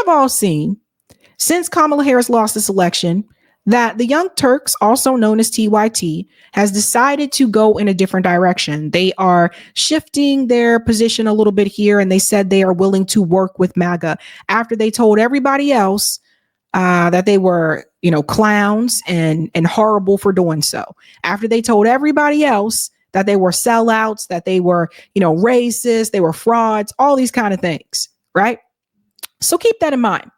have all seen since Kamala Harris lost this election that the Young Turks, also known as TYT, has decided to go in a different direction. They are shifting their position a little bit here, and they said they are willing to work with MAGA after they told everybody else that they were, clowns and horrible for doing so. After they told everybody else that they were sellouts, that they were, racist, they were frauds, all these kind of things, right? So keep that in mind.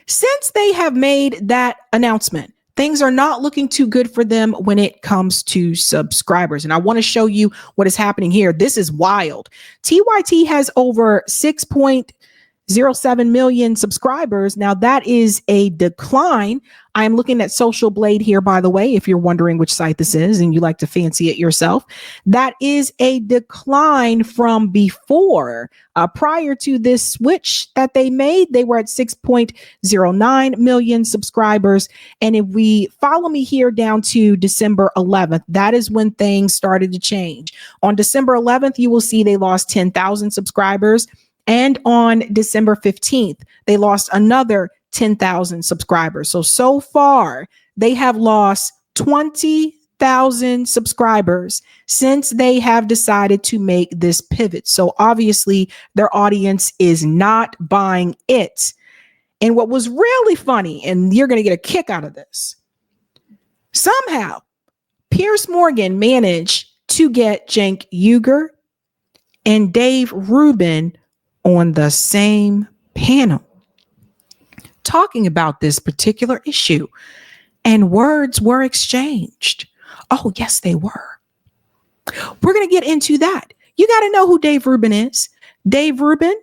Since they have made that announcement, things are not looking too good for them when it comes to subscribers. And I want to show you what is happening here. This is wild. TYT has over 6.07 million subscribers. Now that is a decline. I'm looking at Social Blade here, by the way, if you're wondering which site this is and you like to fancy it yourself. That is a decline from before. Prior to this switch that they made, they were at 6.09 million subscribers. And if we follow me here down to December 11th, that is when things started to change. On December 11th, you will see they lost 10,000 subscribers. And on December 15th, they lost another 10,000 subscribers. So far, they have lost 20,000 subscribers since they have decided to make this pivot. So obviously, their audience is not buying it. And what was really funny, and you're going to get a kick out of this, somehow, Piers Morgan managed to get Cenk Uygur and Dave Rubin on the same panel talking about this particular issue, and words were exchanged. Oh, yes, they were. We're going to get into that. You got to know who Dave Rubin is. Dave Rubin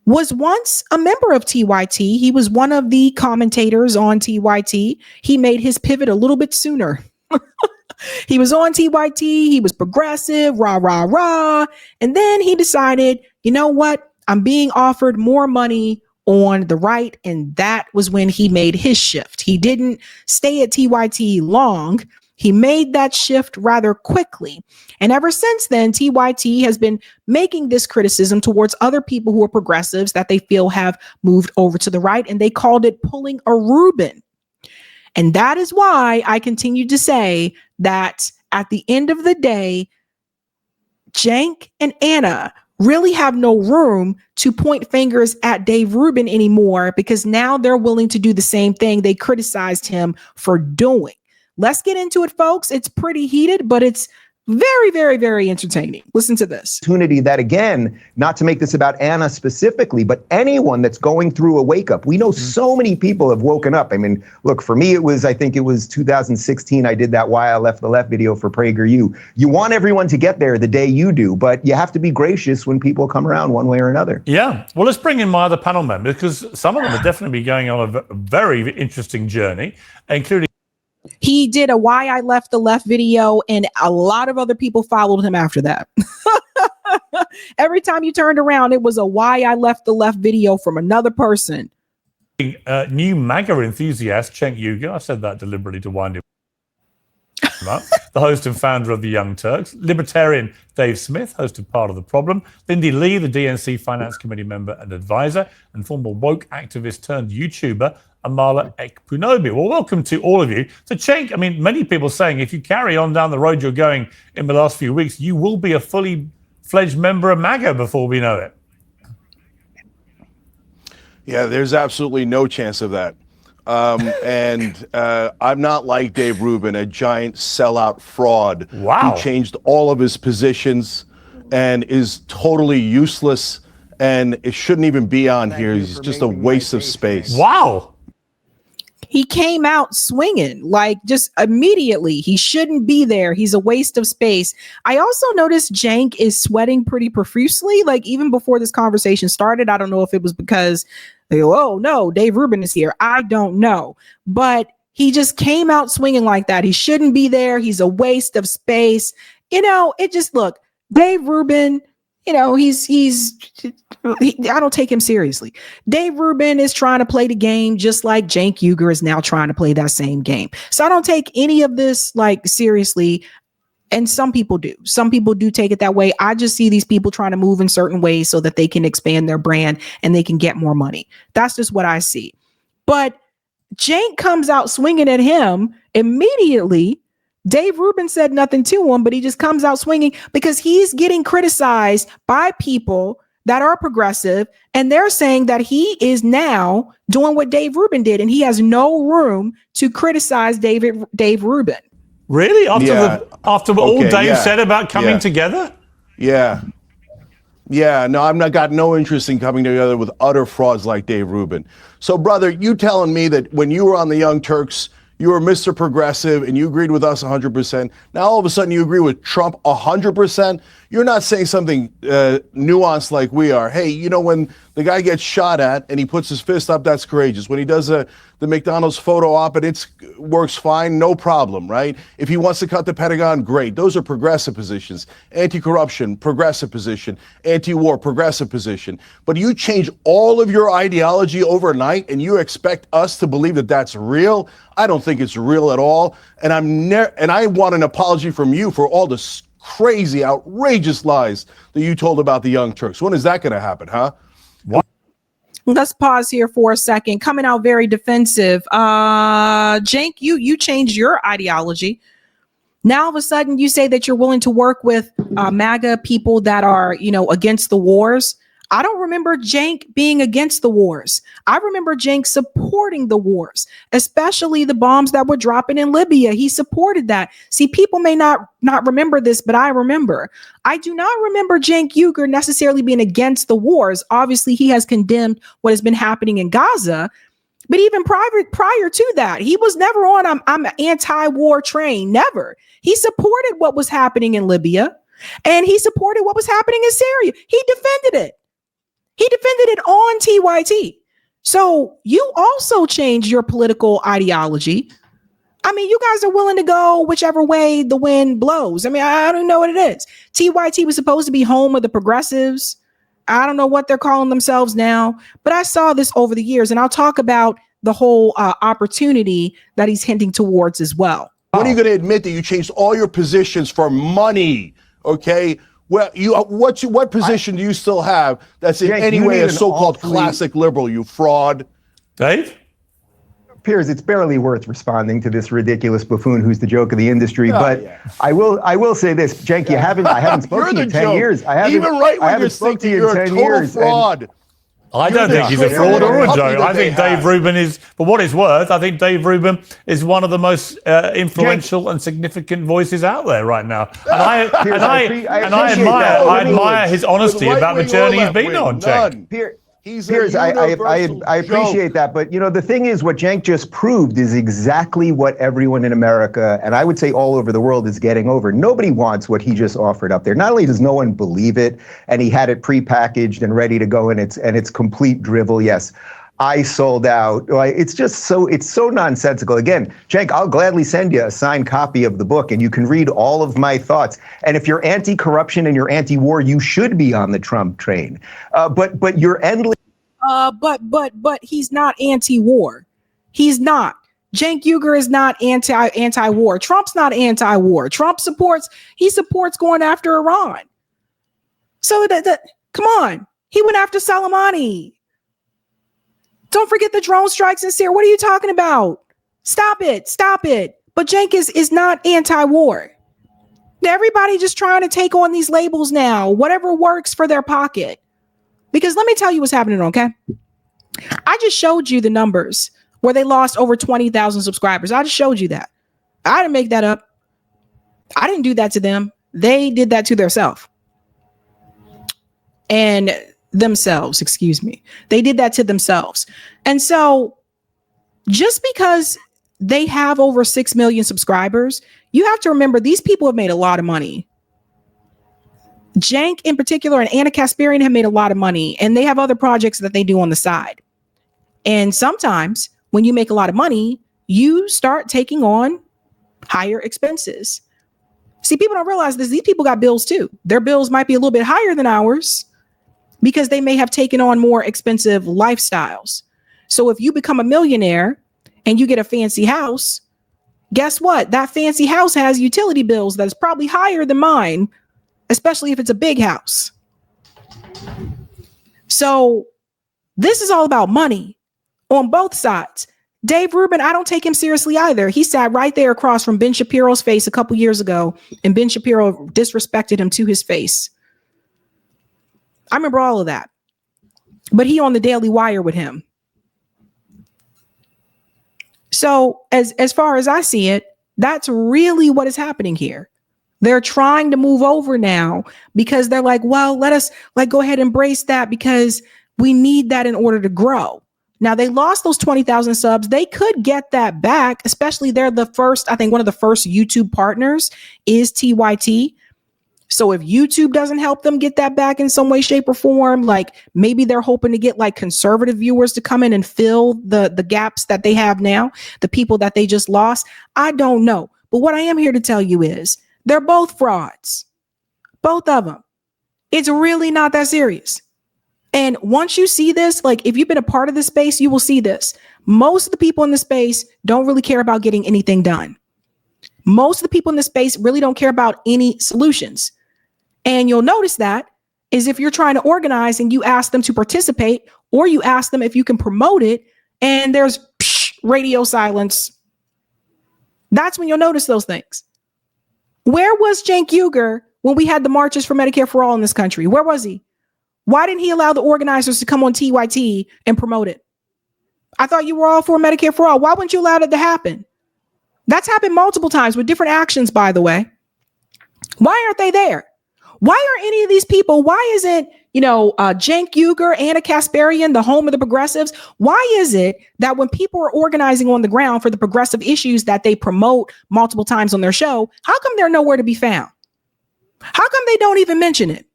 was once a member of TYT. He was one of the commentators on TYT. He made his pivot a little bit sooner. He was on TYT. He was progressive, rah, rah, rah. And then he decided, you know what? I'm being offered more money on the right. And that was when he made his shift. He didn't stay at TYT long. He made that shift rather quickly. And ever since then, TYT has been making this criticism towards other people who are progressives that they feel have moved over to the right. And they called it pulling a Rubin. And that is why I continue to say that at the end of the day, Cenk and Anna really have no room to point fingers at Dave Rubin anymore, because now they're willing to do the same thing they criticized him for doing. Let's get into it, folks. It's pretty heated, but it's very, very, very entertaining. Listen to this. Opportunity that, again, not to make this about Anna specifically, but anyone that's going through a wake up. We know so many people have woken up. I mean, look, for me, I think it was 2016. I did that Why I Left the Left video for PragerU. You want everyone to get there the day you do, but you have to be gracious when people come around one way or another. Yeah. Well, let's bring in my other panel members, because some of them are definitely going on a very interesting journey, including. He did a Why I Left the Left video, and a lot of other people followed him after that. Every time you turned around, it was a Why I Left the Left video from another person. New MAGA enthusiast, Cenk Uygur. I said that deliberately to wind him up. The host and founder of the Young Turks. Libertarian Dave Smith, host of Part of the Problem. Lindy Li, the DNC Finance Committee member and advisor, and former woke activist turned YouTuber, Amala Ekpunobi. Well, welcome to all of you. So, Cenk, I mean, many people saying if you carry on down the road you're going in the last few weeks, you will be a fully fledged member of MAGA before we know it. Yeah, there's absolutely no chance of that. And I'm not like Dave Rubin, a giant sellout fraud. Wow. Who changed all of his positions and is totally useless, and it shouldn't even be on here. He's just a waste of space. Wow. He came out swinging, like just immediately. He shouldn't be there. He's a waste of space. I also noticed Cenk is sweating pretty profusely. Like even before this conversation started, I don't know if it was because, oh no, Dave Rubin is here. I don't know. But he just came out swinging like that. He shouldn't be there. He's a waste of space. It just, look, Dave Rubin, I don't take him seriously. Dave Rubin is trying to play the game just like Cenk Uygur is now trying to play that same game. So I don't take any of this like seriously. And some people do. Some people do take it that way. I just see these people trying to move in certain ways so that they can expand their brand and they can get more money. That's just what I see. But Cenk comes out swinging at him immediately. Dave Rubin said nothing to him, but he just comes out swinging because he's getting criticized by people that are progressive, and they're saying that he is now doing what Dave Rubin did, and he has no room to criticize Dave Rubin. Really? After what all Dave said about coming together? Yeah. Yeah, no, got no interest in coming together with utter frauds like Dave Rubin. So, brother, you telling me that when you were on the Young Turks, you were Mr. Progressive and you agreed with us 100%. Now, all of a sudden, you agree with Trump 100%. You're not saying something nuanced like we are. Hey, you know, when the guy gets shot at and he puts his fist up, that's courageous. When he does the McDonald's photo op and it works fine, no problem, right? If he wants to cut the Pentagon, great. Those are progressive positions. Anti-corruption, progressive position. Anti-war, progressive position. But you change all of your ideology overnight and you expect us to believe that that's real? I don't think it's real at all. And I want an apology from you for all the crazy, outrageous lies that you told about the Young Turks. When is that going to happen, huh? What? Let's pause here for a second. Coming out very defensive. Cenk, you changed your ideology. Now, all of a sudden, you say that you're willing to work with MAGA people that are, against the wars. I don't remember Cenk being against the wars. I remember Cenk supporting the wars, especially the bombs that were dropping in Libya. He supported that. See, people may not remember this, but I remember. I do not remember Cenk Uygur necessarily being against the wars. Obviously, he has condemned what has been happening in Gaza. But even prior to that, he was never on I'm anti-war train. Never. He supported what was happening in Libya, and he supported what was happening in Syria. He defended it. He defended it on TYT. So you also changed your political ideology. I mean, you guys are willing to go whichever way the wind blows. I mean, I don't know what it is. TYT was supposed to be home of the progressives. I don't know what they're calling themselves now, but I saw this over the years, and I'll talk about the whole opportunity that he's hinting towards as well. When are you going to admit that you changed all your positions for money? Okay. Well, what position do you still have that's in any way a so-called classic liberal, you fraud? Dave? Piers, it's barely worth responding to this ridiculous buffoon who's the joke of the industry. I will say this, Cenk, I haven't spoken to you in 10 years. Even right when you're thinking you're a total fraud. I don't think he's a fraud or a joke. I think Dave Rubin is, for what it's worth, I think Dave Rubin is one of the most influential and significant voices out there right now. And I admire his honesty about the journey he's been on, Cenk. Piers, I appreciate that, but the thing is, what Cenk just proved is exactly what everyone in America, and I would say all over the world, is getting over. Nobody wants what he just offered up there. Not only does no one believe it, and he had it prepackaged and ready to go, and it's complete drivel. Yes, I sold out. It's so nonsensical. Again, Cenk, I'll gladly send you a signed copy of the book, and you can read all of my thoughts. And if you're anti-corruption and you're anti-war, you should be on the Trump train. But you're endless. But he's not anti-war. He's not. Cenk Uygur is not anti-war. Trump's not anti-war. Trump supports going after Iran. So come on. He went after Soleimani. Don't forget the drone strikes in Syria. What are you talking about? Stop it. But Cenk is not anti-war. Everybody just trying to take on these labels now, whatever works for their pocket. Because let me tell you what's happening, okay? I just showed you the numbers where they lost over 20,000 subscribers. I just showed you that. I didn't make that up. I didn't do that to them. They did that to themselves. Excuse me. They did that to themselves. And so just because they have over 6 million subscribers, you have to remember these people have made a lot of money. Cenk in particular and Anna Kasparian have made a lot of money, and they have other projects that they do on the side. And sometimes when you make a lot of money, you start taking on higher expenses. See, people don't realize this. These people got bills too. Their bills might be a little bit higher than ours, because they may have taken on more expensive lifestyles. So if you become a millionaire and you get a fancy house, Guess what? That fancy house has utility bills that is probably higher than mine, especially if it's a big house. So this is all about money on both sides. Dave Rubin, I don't take him seriously either. He sat right there across from Ben Shapiro's face a couple years ago, and Ben Shapiro disrespected him to his face. I remember all of that. But he on the Daily Wire with him. So as far as I see it, that's really what is happening here. They're trying to move over now because they're like, well, let us go ahead and embrace that because we need that in order to grow. Now they lost those 20,000 subs. They could get that back, especially they're the first, I think one of the first YouTube partners is TYT. So if YouTube doesn't help them get that back in some way, shape, or form, like maybe they're hoping to get like conservative viewers to come in and fill the gaps that they have now, the people that they just lost. I don't know. But what I am here to tell you is they're both frauds, both of them. It's really not that serious. And once you see this, like if you've been a part of this space, you will see this. Most of the people in the space don't really care about getting anything done. Most of the people in the space really don't care about any solutions. And you'll notice that is if you're trying to organize and you ask them to participate or you ask them if you can promote it and there's radio silence. That's when you'll notice those things. Where was Cenk Uygur when we had the marches for Medicare for All in this country? Where was he? Why didn't he allow the organizers to come on TYT and promote it? I thought you were all for Medicare for All. Why wouldn't you allow it to happen? That's happened multiple times with different actions, by the way. Why aren't they there? Why are any of these people? Why isn't, Cenk Uygur, Anna Kasparian, the home of the progressives? Why is it that when people are organizing on the ground for the progressive issues that they promote multiple times on their show, how come they're nowhere to be found? How come they don't even mention it?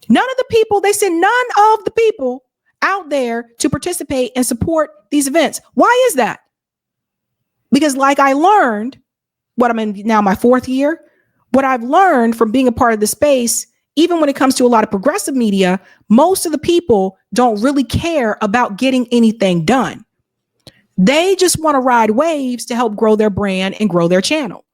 None of the people, they send none of the people out there to participate and support these events. Why is that? Because like I learned, what I'm in now my fourth year, what I've learned from being a part of the space, even when it comes to a lot of progressive media, most of the people don't really care about getting anything done. They just want to ride waves to help grow their brand and grow their channel.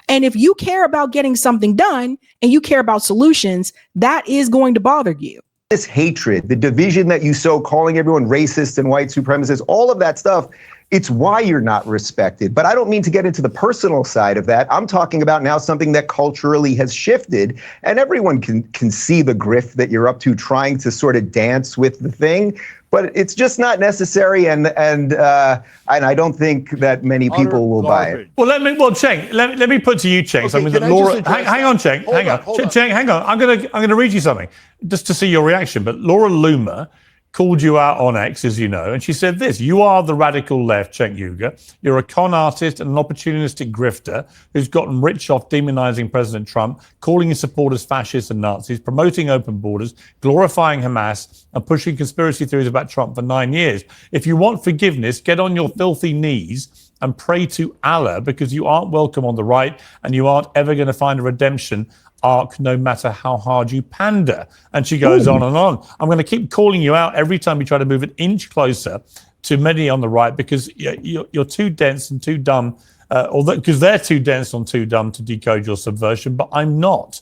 And if you care about getting something done and you care about solutions, that is going to bother you. This hatred, the division that you sow, calling everyone racist and white supremacist, all of that stuff, it's why you're not respected. But I don't mean to get into the personal side of that. I'm talking about now something that culturally has shifted, and everyone can see the grift that you're up to, trying to sort of dance with the thing. But it's just not necessary, and I don't think that many people will buy it. Well, Cenk, let me put to you, Cenk, something that Laura. Hang on, Cenk. Cenk, hang on. I'm gonna read you something just to see your reaction. But Laura Loomer called you out on X, as you know, and she said this: "You are the radical left, Cenk Uygur. You're a con artist and an opportunistic grifter who's gotten rich off demonizing President Trump, calling his supporters fascists and Nazis, promoting open borders, glorifying Hamas, and pushing conspiracy theories about Trump for 9 years. If you want forgiveness, get on your filthy knees and pray to Allah, because you aren't welcome on the right and you aren't ever going to find a redemption arc no matter how hard you pander." And she goes on and on. I'm going to keep calling you out every time you try to move an inch closer to many on the right, because you're too dense and too dumb, because they're too dense and too dumb to decode your subversion, but I'm not.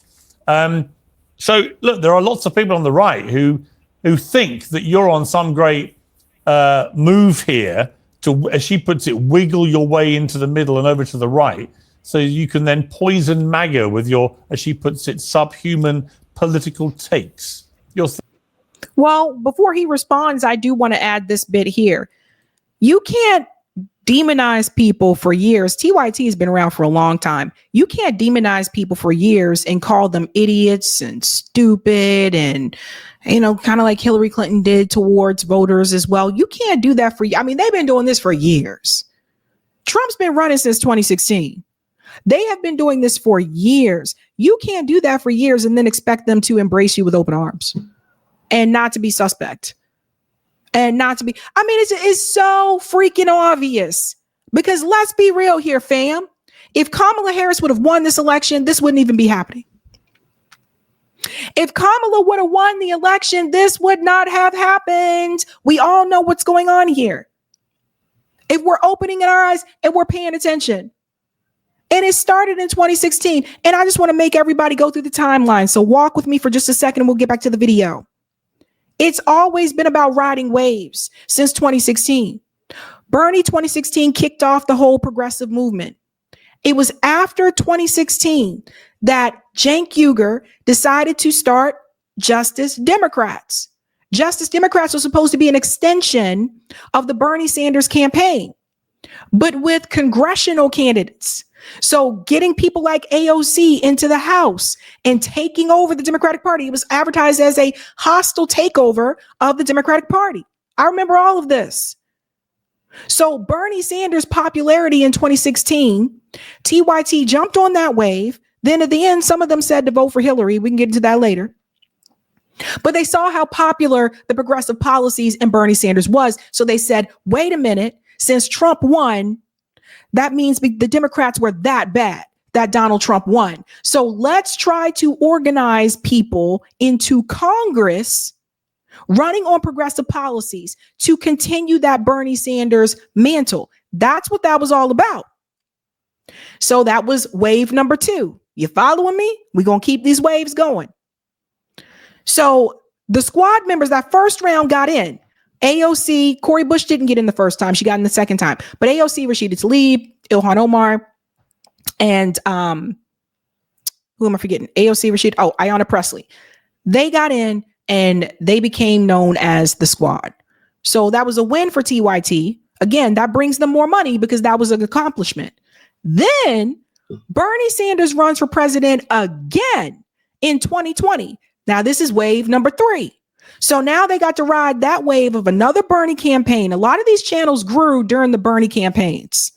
So look, there are lots of people on the right who think that you're on some great move here to, as she puts it, wiggle your way into the middle and over to the right, so you can then poison MAGA with your, as she puts it, subhuman political takes. Well, before he responds, I do want to add this bit here. You can't demonize people for years. TYT has been around for a long time. You can't demonize people for years and call them idiots and stupid and, kind of like Hillary Clinton did towards voters as well. You can't do that they've been doing this for years. Trump's been running since 2016. They have been doing this for years. You can't do that for years and then expect them to embrace you with open arms and not to be suspect and not to be. It's so freaking obvious, because let's be real here, fam. If Kamala Harris would have won this election, this wouldn't even be happening. If Kamala would have won the election, this would not have happened. We all know what's going on here. if we're opening our eyes and we're paying attention. And it started in 2016. And I just want to make everybody go through the timeline. So walk with me for just a second and we'll get back to the video. It's always been about riding waves since 2016. Bernie 2016 kicked off the whole progressive movement. It was after 2016 that Cenk Uygur decided to start Justice Democrats. Justice Democrats was supposed to be an extension of the Bernie Sanders campaign, but with congressional candidates. So getting people like AOC into the House and taking over the Democratic Party. It was advertised as a hostile takeover of the Democratic Party. I remember all of this. So Bernie Sanders' popularity in 2016, TYT jumped on that wave. Then at the end, some of them said to vote for Hillary. We can get into that later. But they saw how popular the progressive policies in Bernie Sanders was. So they said, wait a minute, since Trump won, that means the Democrats were that bad that Donald Trump won. So let's try to organize people into Congress running on progressive policies to continue that Bernie Sanders mantle. That's what that was all about. So that was wave number 2. You following me? We're going to keep these waves going. So the squad members that first round got in. AOC, Cori Bush didn't get in the first time. She got in the second time. But AOC, Rashida Tlaib, Ilhan Omar, and who am I forgetting? AOC, Ayanna Pressley. They got in and they became known as the squad. So that was a win for TYT. Again, that brings them more money because that was an accomplishment. Then Bernie Sanders runs for president again in 2020. Now this is wave number 3. So now they got to ride that wave of another Bernie campaign. A lot of these channels grew during the Bernie campaigns.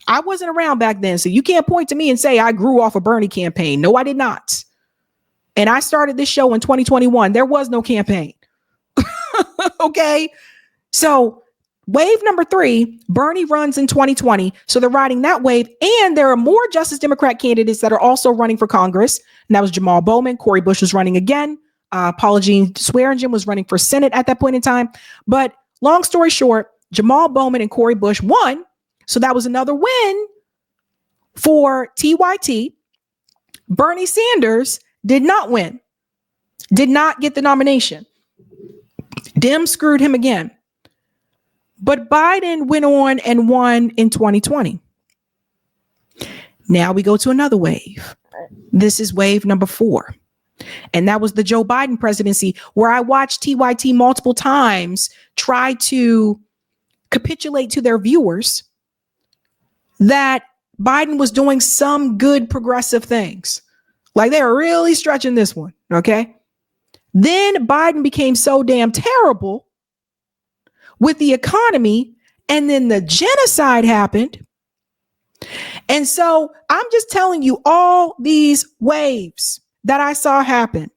I wasn't around back then, so you can't point to me and say I grew off a Bernie campaign. No, I did not. And I started this show in 2021. There was no campaign. Okay. So wave number 3, Bernie runs in 2020. So they're riding that wave. And there are more Justice Democrat candidates that are also running for Congress. And that was Jamal Bowman. Cori Bush was running again. Paula Jean Swearingen was running for Senate at that point in time. But long story short, Jamal Bowman and Cori Bush won. So that was another win for TYT. Bernie Sanders did not win, did not get the nomination. Dem screwed him again. But Biden went on and won in 2020. Now we go to another wave. This is wave number 4. And that was the Joe Biden presidency, where I watched TYT multiple times try to capitulate to their viewers that Biden was doing some good progressive things. Like they were really stretching this one. Okay. Then Biden became so damn terrible with the economy. And then the genocide happened. And so I'm just telling you all these waves that I saw happen.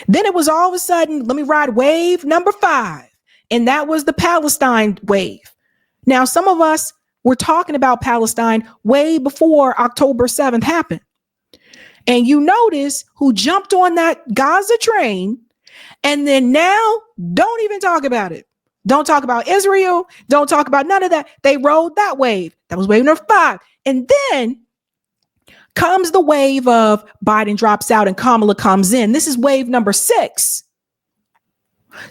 Then it was all of a sudden, let me ride wave number 5. And that was the Palestine wave. Now, some of us were talking about Palestine way before October 7th happened. And you notice who jumped on that Gaza train and then now don't even talk about it. Don't talk about Israel. Don't talk about none of that. They rode that wave. That was wave number 5. And then comes the wave of Biden drops out and Kamala comes in. This is wave number 6.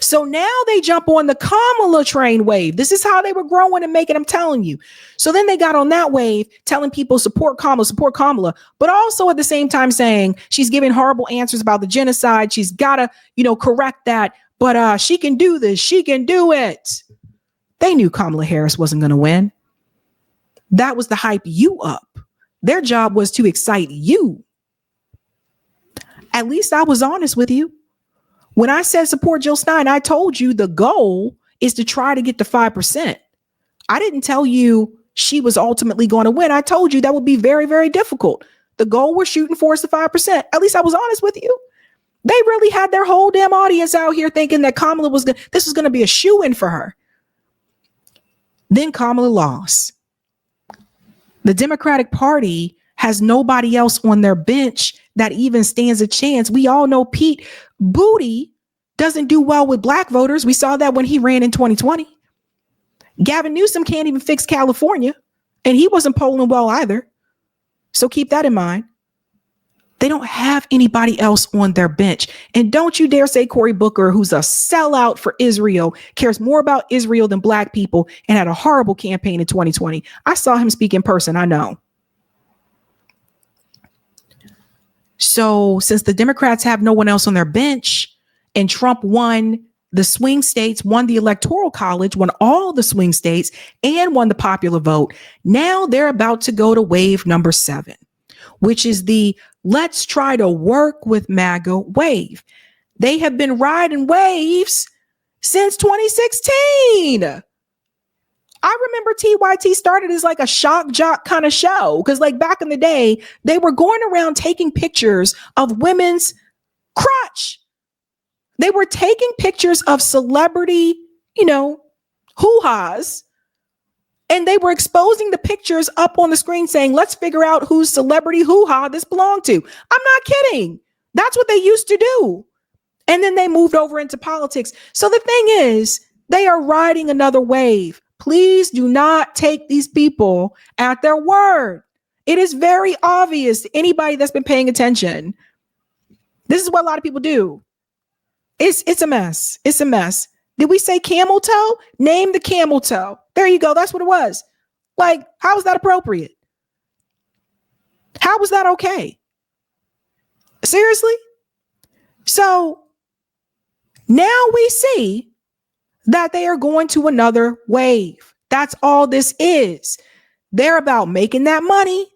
So now they jump on the Kamala train wave. This is how they were growing and making, I'm telling you. So then they got on that wave telling people support Kamala, but also at the same time saying she's giving horrible answers about the genocide. She's got to, correct that. But she can do this. She can do it. They knew Kamala Harris wasn't going to win. That was to hype you up. Their job was to excite you. At least I was honest with you. When I said support Jill Stein, I told you the goal is to try to get to 5%. I didn't tell you she was ultimately going to win. I told you that would be very, very difficult. The goal we're shooting for is the 5%. At least I was honest with you. They really had their whole damn audience out here thinking that Kamala this was going to be a shoo-in for her. Then Kamala lost. The Democratic Party has nobody else on their bench that even stands a chance. We all know Pete Booty doesn't do well with black voters. We saw that when he ran in 2020. Gavin Newsom can't even fix California, and he wasn't polling well either. So keep that in mind. They don't have anybody else on their bench. And don't you dare say Cory Booker, who's a sellout for Israel, cares more about Israel than black people and had a horrible campaign in 2020. I saw him speak in person. I know. So since the Democrats have no one else on their bench and Trump won the swing states, won the electoral college, won all the swing states and won the popular vote, now they're about to go to wave number 7, which is the let's try to work with MAGA wave. They have been riding waves since 2016. I remember TYT started as like a shock jock kind of show because like back in the day, they were going around taking pictures of women's crotch. They were taking pictures of celebrity, hoo-has, and they were exposing the pictures up on the screen saying, let's figure out whose celebrity hoo-ha this belonged to. I'm not kidding. That's what they used to do. And then they moved over into politics. So the thing is, they are riding another wave. Please do not take these people at their word. It is very obvious to anybody that's been paying attention. This is what a lot of people do. It's a mess. It's a mess. Did we say camel toe? Name the camel toe. There you go. That's what it was. Like, how is that appropriate? How was that okay? Seriously? So now we see that they are going to another wave. That's all this is. They're about making that money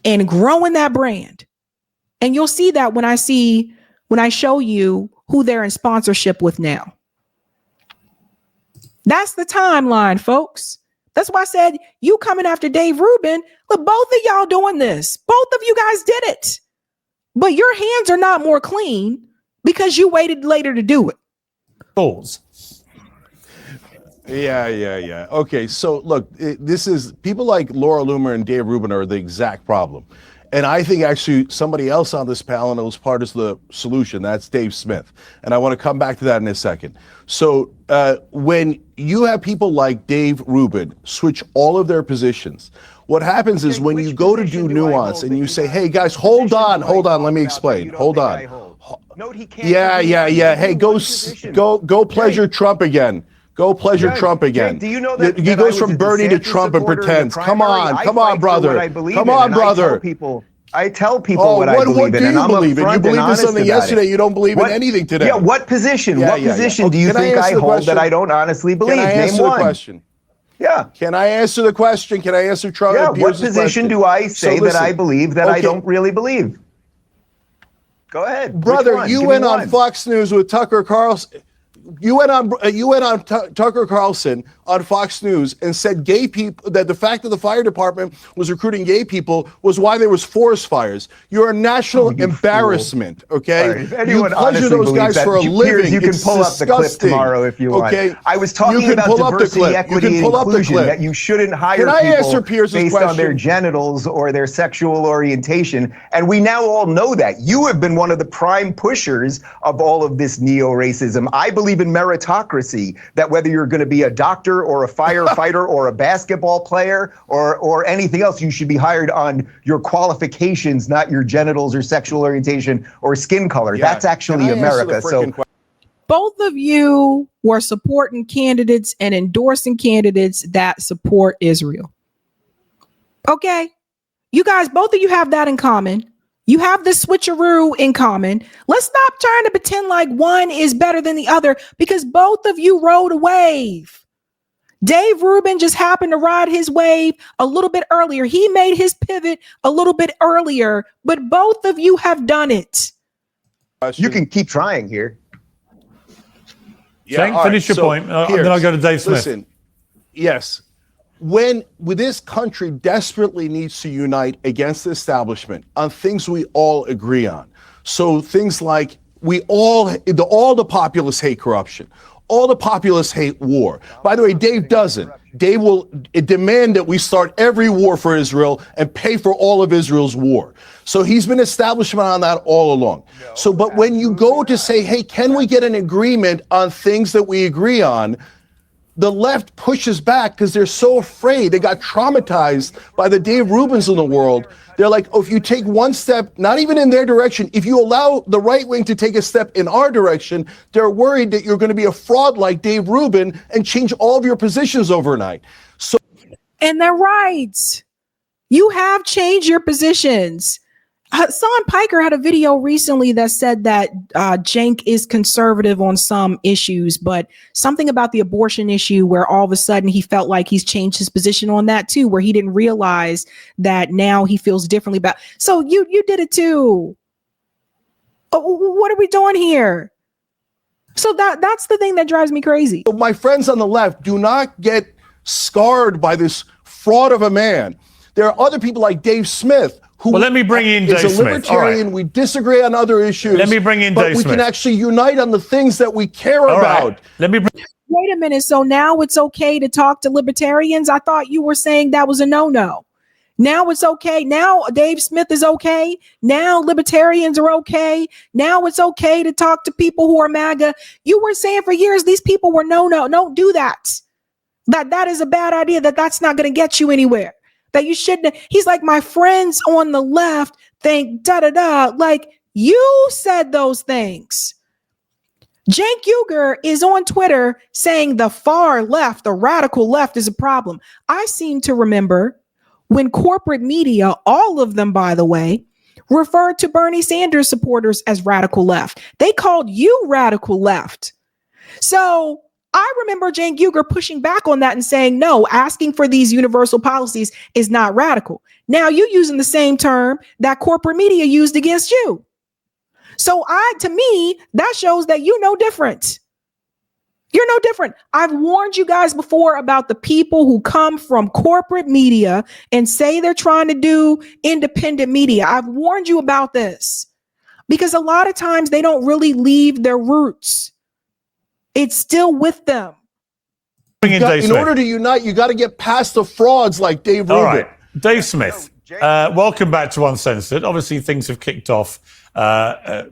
and growing that brand. And you'll see that when I show you who they're in sponsorship with now. That's the timeline, folks. That's why I said you coming after Dave Rubin. Look, both of y'all doing this. Both of you guys did it. But your hands are not more clean because you waited later to do it. Balls. Yeah. Okay, so look, this is people like Laura Loomer and Dave Rubin are the exact problem. And I think actually somebody else on this panel knows part of the solution. That's Dave Smith. And I want to come back to that in a second. So when you have people like Dave Rubin switch all of their positions, what happens is when you go to do nuance and you say, hey, guys, hold on, let me explain. Hold on. Yeah. Hey, go pleasure Trump again. Go pleasure Trump again. Do you know that he goes from Bernie to Trump and pretends? Come on, brother. I tell people what I believe in. And I'm believe in? You believed in something yesterday. You don't believe in anything today. Yeah, what position? What position do you think I hold that I don't honestly believe? Can I answer the question? Yeah. Can I answer the question? Can I answer Trump? Yeah, what position do I say that I believe that I don't really believe? Go ahead. Brother, you went on Fox News with Tucker Carlson. You went on Tucker Carlson on Fox News and said gay people, that the fact that the fire department was recruiting gay people was why there was forest fires. You're a national embarrassment, okay? Right. You pleasure those guys for a living. You can pull up the clip tomorrow if you want. Okay? I was talking about diversity, equity, and inclusion, that you shouldn't hire people based on their genitals or their sexual orientation. And we now all know that. You have been one of the prime pushers of all of this neo-racism. I believe in meritocracy, that whether you're going to be a doctor or a firefighter or a basketball player or anything else, you should be hired on your qualifications, not your genitals or sexual orientation or skin color. Yeah. That's actually America. So both of you were supporting candidates and endorsing candidates that support Israel. Okay. You guys, both of you have that in common. You have this switcheroo in common. Let's stop trying to pretend like one is better than the other because both of you rode a wave. Dave Rubin just happened to ride his wave a little bit earlier. He made his pivot a little bit earlier, but both of you have done it. You can keep trying here. Yeah, finish your point. Then I'll go to Dave Smith. Listen, yes. When this country desperately needs to unite against the establishment on things we all agree on. So things like all the populists hate corruption. All the populists hate war. By the way, Dave doesn't. Dave will demand that we start every war for Israel and pay for all of Israel's war. So he's been establishment on that all along. But when you go to say, hey, can we get an agreement on things that we agree on? the left pushes back because they're so afraid. They got traumatized by the Dave Rubins in the world. They're like, oh, if you take one step, not even in their direction, if you allow the right wing to take a step in our direction, they're worried that you're going to be a fraud like Dave Rubin and change all of your positions overnight. So, and they're right. You have changed your positions. Son Piker had a video recently that said that Cenk is conservative on some issues, but something about the abortion issue where all of a sudden he felt like he's changed his position on that too, where he didn't realize that now he feels differently about. So you did it too. What are we doing here? So that's the thing that drives me crazy. My friends on the left, do not get scarred by this fraud of a man. There are other people like Dave Smith, who let me bring in Dave is a Smith. libertarian. Right. We disagree on other issues. Let me bring in Dave Smith. But we can actually unite on the things that we care about. Right. Let me Wait a minute. So now it's okay to talk to libertarians? I thought you were saying that was a no-no. Now it's okay. Now Dave Smith is okay. Now libertarians are okay. Now it's okay to talk to people who are MAGA. You were saying for years these people were no. Don't do that. That is a bad idea. That's not going to get you anywhere. That you shouldn't. He's like, my friends on the left think da-da-da. Like, you said those things. Cenk Uygur is on Twitter saying the far left, the radical left is a problem. I seem to remember when corporate media, all of them, by the way, referred to Bernie Sanders supporters as radical left. They called you radical left. So I remember Cenk Uygur pushing back on that and saying, no, asking for these universal policies is not radical. Now you're using the same term that corporate media used against you. So to me, that shows that you're no different. You're no different. I've warned you guys before about the people who come from corporate media and say they're trying to do independent media. I've warned you about this because a lot of times they don't really leave their roots. It's still with them. In order to unite, you got to get past the frauds like Dave Rubin. All right, Dave Smith, welcome back to Uncensored. Obviously, things have kicked off. I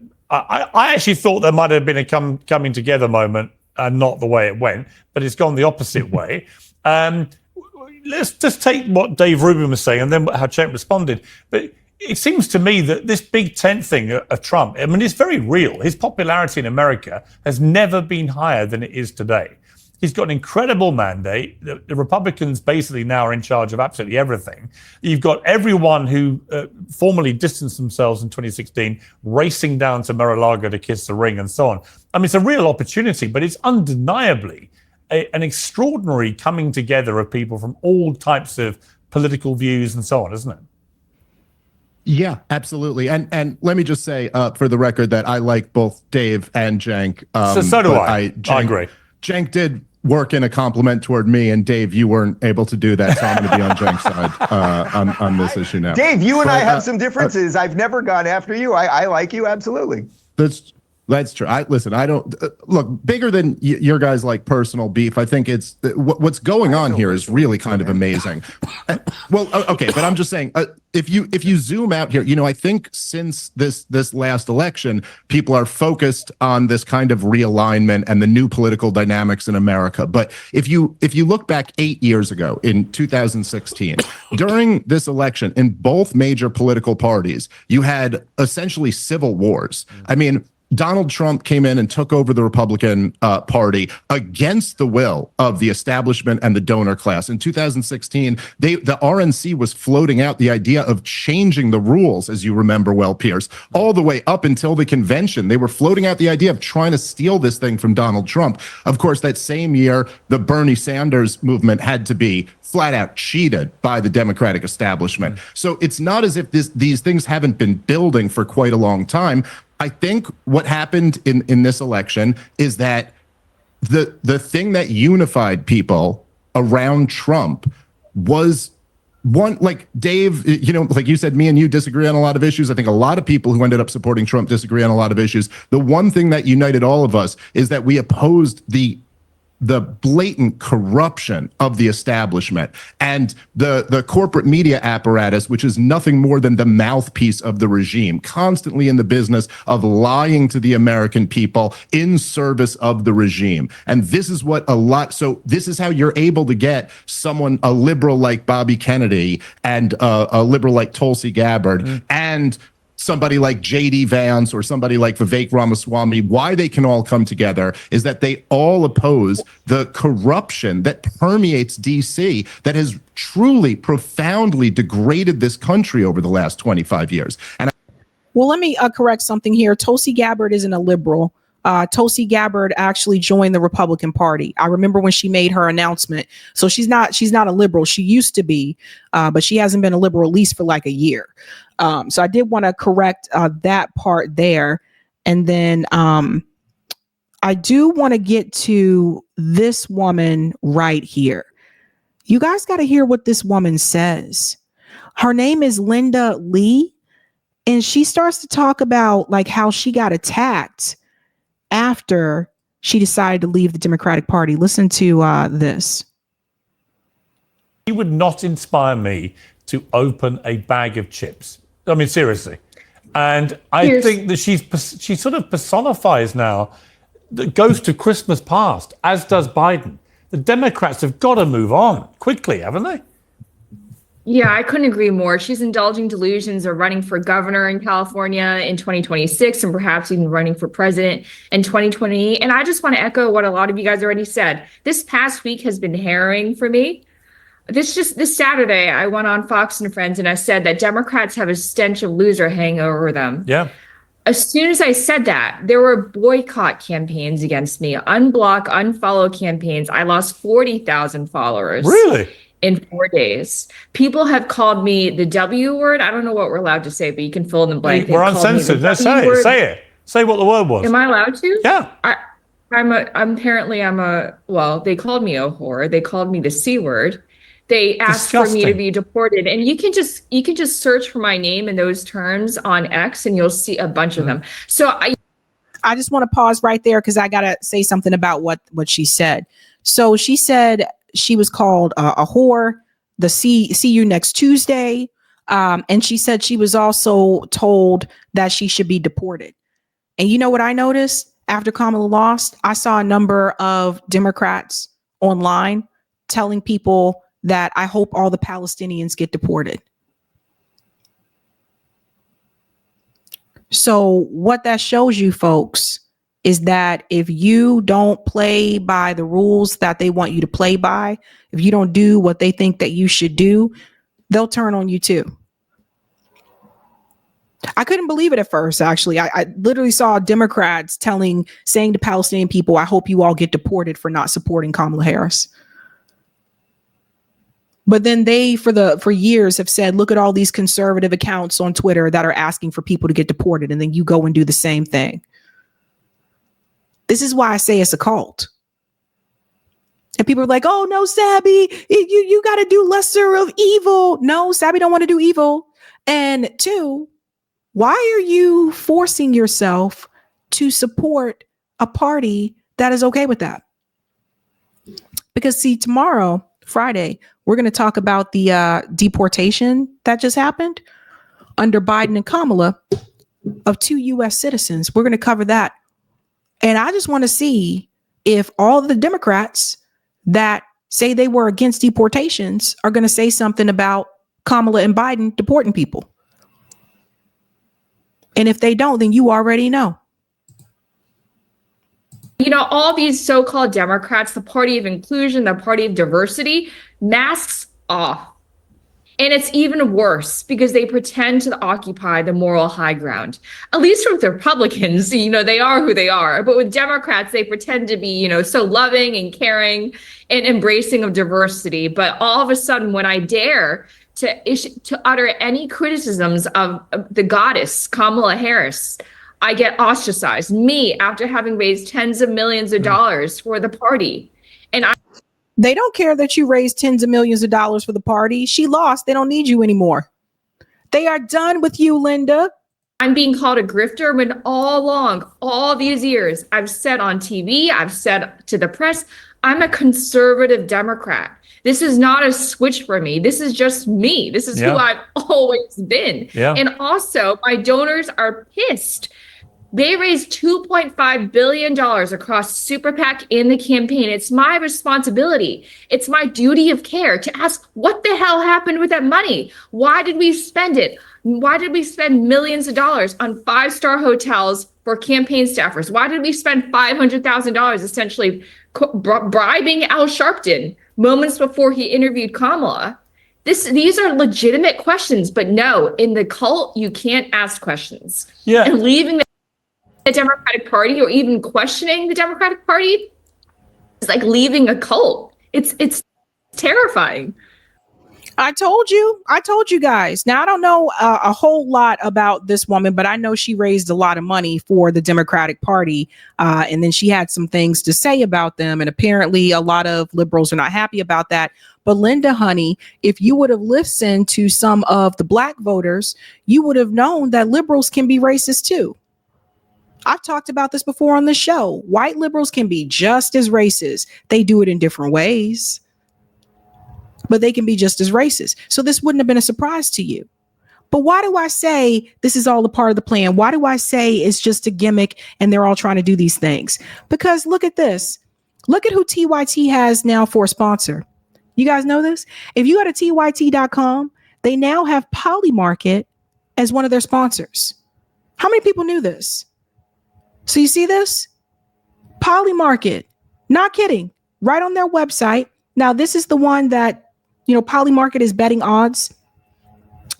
actually thought there might have been a coming together moment, and not the way it went, but it's gone the opposite way. Let's just take what Dave Rubin was saying and then how Cenk responded. But it seems to me that this big tent thing of Trump, I mean, it's very real. His popularity in America has never been higher than it is today. He's got an incredible mandate. The Republicans basically now are in charge of absolutely everything. You've got everyone who formally distanced themselves in 2016 racing down to Mar-a-Lago to kiss the ring and so on. I mean, it's a real opportunity, but it's undeniably an extraordinary coming together of people from all types of political views and so on, isn't it? Yeah, absolutely. And let me just say for the record that I like both Dave and Cenk. So do I. I agree. Cenk did work in a compliment toward me, and Dave, you weren't able to do that, so I'm going to be on Cenk's side on this issue now. Dave, you and I have some differences. I've never gone after you. I like you, absolutely. That's true. I don't look bigger than your guys' like personal beef. I think it's what's going on here is really kind of amazing. Well, okay, but I'm just saying if you zoom out here, I think since this last election, people are focused on this kind of realignment and the new political dynamics in America. But if you look back 8 years ago in 2016, during this election in both major political parties, you had essentially civil wars. I mean, Donald Trump came in and took over the Republican Party against the will of the establishment and the donor class. In 2016, the RNC was floating out the idea of changing the rules, as you remember well, Pierce, all the way up until the convention. They were floating out the idea of trying to steal this thing from Donald Trump. Of course, that same year, the Bernie Sanders movement had to be flat out cheated by the Democratic establishment. So it's not as if these things haven't been building for quite a long time. I think what happened in this election is that the thing that unified people around Trump was one, like Dave, like you said, me and you disagree on a lot of issues. I think a lot of people who ended up supporting Trump disagree on a lot of issues. The one thing that united all of us is that we opposed the the blatant corruption of the establishment and the corporate media apparatus, which is nothing more than the mouthpiece of the regime, constantly in the business of lying to the American people in service of the regime. And this is what so this is how you're able to get a liberal like Bobby Kennedy and a liberal like Tulsi Gabbard and somebody like J.D. Vance or somebody like Vivek Ramaswamy. Why they can all come together is that they all oppose the corruption that permeates D.C. that has truly profoundly degraded this country over the last 25 years. And well, let me correct something here. Tulsi Gabbard isn't a liberal. Tulsi Gabbard actually joined the Republican Party. I remember when she made her announcement. So she's not a liberal. She used to be, but she hasn't been a liberal at least for like a year. So I did want to correct that part there. And then I do want to get to this woman right here. You guys got to hear what this woman says. Her name is Lindy Li, and she starts to talk about like how she got attacked after she decided to leave the Democratic Party. Listen to this. She would not inspire me to open a bag of chips. I mean, seriously. And I think that she sort of personifies now the ghost of Christmas past, as does Biden. The Democrats have got to move on quickly, haven't they? Yeah, I couldn't agree more. She's indulging delusions of running for governor in California in 2026 and perhaps even running for president in 2020. And I just want to echo what a lot of you guys already said. This past week has been harrowing for me. This Saturday, I went on Fox and Friends and I said that Democrats have a stench of loser hanging over them. Yeah. As soon as I said that, there were boycott campaigns against me, unblock, unfollow campaigns. I lost 40,000 followers. Really? In 4 days. People have called me the W word. I don't know what we're allowed to say, but you can fill in the blank. We're uncensored. Let's say it. Say it. Say what the word was. Am I allowed to? Yeah. Well, they called me a whore. They called me the C word. They asked for me to be deported. And you can just search for my name in those terms on X and you'll see a bunch of them. So I just want to pause right there because I got to say something about what she said. So she said she was called a whore, see you next Tuesday. And she said she was also told that she should be deported. And you know what I noticed after Kamala lost? I saw a number of Democrats online telling people that I hope all the Palestinians get deported. So what that shows you, folks, is that if you don't play by the rules that they want you to play by, if you don't do what they think that you should do, they'll turn on you too. I couldn't believe it at first, actually. I literally saw Democrats saying to Palestinian people, I hope you all get deported for not supporting Kamala Harris. But then they, for years, have said, look at all these conservative accounts on Twitter that are asking for people to get deported. And then you go and do the same thing. This is why I say it's a cult. And people are like, oh, no, Sabby, you got to do lesser of evil. No, Sabby don't want to do evil. And two, why are you forcing yourself to support a party that is okay with that? Because see, tomorrow, Friday, we're going to talk about the deportation that just happened under Biden and Kamala of 2 U.S. citizens. We're going to cover that. And I just want to see if all the Democrats that say they were against deportations are going to say something about Kamala and Biden deporting people. And if they don't, then you already know. You know, all these so-called Democrats, the party of inclusion, the party of diversity, masks off. And it's even worse because they pretend to occupy the moral high ground. At least with Republicans, you know, they are who they are. But with Democrats, they pretend to be, you know, so loving and caring and embracing of diversity. But all of a sudden, when I dare to utter any criticisms of the goddess, Kamala Harris, I get ostracized. Me, after having raised tens of millions of dollars for the party. And they don't care that you raised tens of millions of dollars for the party. She lost. They don't need you anymore. They are done with you, Linda. I'm being called a grifter when all along, all these years, I've said on TV, I've said to the press, I'm a conservative Democrat. This is not a switch for me. This is just me. This is who I've always been. And also, my donors are pissed. They raised $2.5 billion across Super PAC and the campaign. It's my responsibility. It's my duty of care to ask what the hell happened with that money? Why did we spend it? Why did we spend millions of dollars on 5-star hotels for campaign staffers? Why did we spend $500,000 essentially bribing Al Sharpton moments before he interviewed Kamala? These are legitimate questions, but no, in the cult, you can't ask questions. And leaving the Democratic Party or even questioning the Democratic Party is like leaving a cult. It's terrifying. I told you guys. Now, I don't know a whole lot about this woman, but I know she raised a lot of money for the Democratic Party. And then she had some things to say about them. And apparently a lot of liberals are not happy about that. But Linda, honey, if you would have listened to some of the black voters, you would have known that liberals can be racist too. I've talked about this before on the show. White liberals can be just as racist. They do it in different ways, but they can be just as racist. So this wouldn't have been a surprise to you. But why do I say this is all a part of the plan? Why do I say it's just a gimmick and they're all trying to do these things? Because look at this. Look at who TYT has now for a sponsor. You guys know this? If you go to TYT.com, they now have Polymarket as one of their sponsors. How many people knew this? So you see this? Polymarket, not kidding, right on their website. Now, this is the one that, Polymarket is betting odds.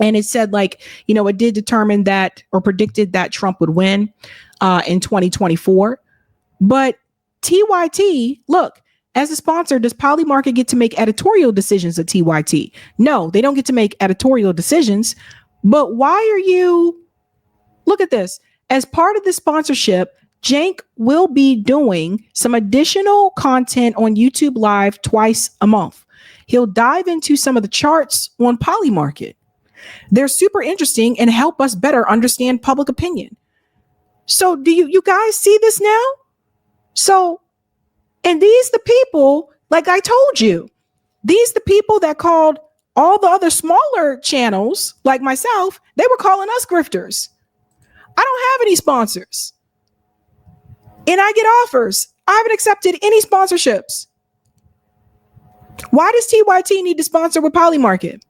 And it said it did determine that or predicted that Trump would win in 2024. But TYT, look, as a sponsor, does Polymarket get to make editorial decisions at TYT? No, they don't get to make editorial decisions. But look at this. As part of this sponsorship, Cenk will be doing some additional content on YouTube Live twice a month. He'll dive into some of the charts on Polymarket. They're super interesting and help us better understand public opinion. So do you guys see this now? So, and these the people, like I told you, these the people that called all the other smaller channels like myself, they were calling us grifters. I don't have any sponsors. And I get offers. I haven't accepted any sponsorships. Why does TYT need to sponsor with Polymarket?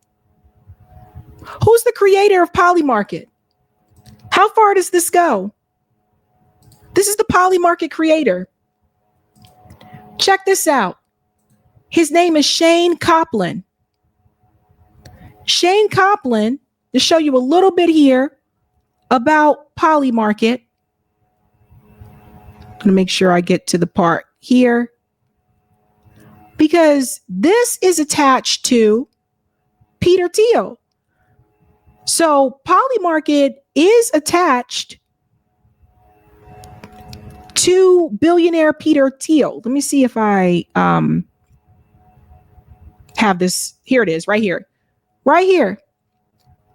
Who's the creator of Polymarket? How far does this go? This is the Polymarket creator. Check this out. His name is Shane Copland. Shane Copland, to show you a little bit here about Polymarket. I'm going to make sure I get to the part here, because this is attached to Peter Thiel. So Polymarket is attached to billionaire Peter Thiel. Let me see if I have this. Here it is, right here. Right here.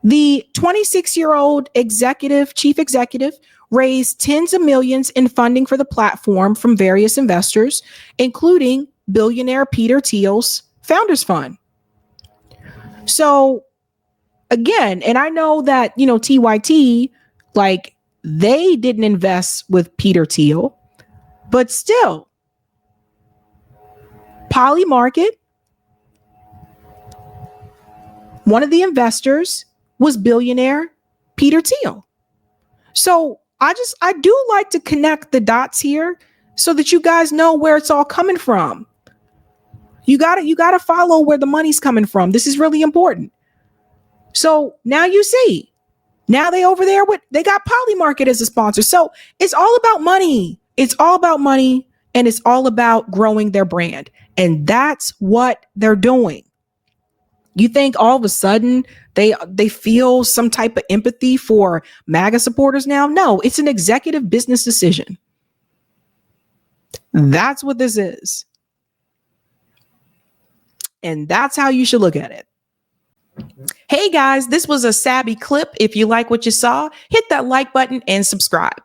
The 26-year-old chief executive, raised tens of millions in funding for the platform from various investors, including billionaire Peter Thiel's Founders Fund. So again, and I know that, TYT, they didn't invest with Peter Thiel, but still, Polymarket, one of the investors was billionaire Peter Thiel. So I do like to connect the dots here so that you guys know where it's all coming from. You gotta follow where the money's coming from. This is really important. So now you see, now they over there they got Polymarket as a sponsor. So it's all about money. It's all about money, and it's all about growing their brand. And that's what they're doing. You think all of a sudden they feel some type of empathy for MAGA supporters now? No, it's an executive business decision. That's what this is. And that's how you should look at it. Hey guys, this was a Sabby clip. If you like what you saw, hit that like button and subscribe.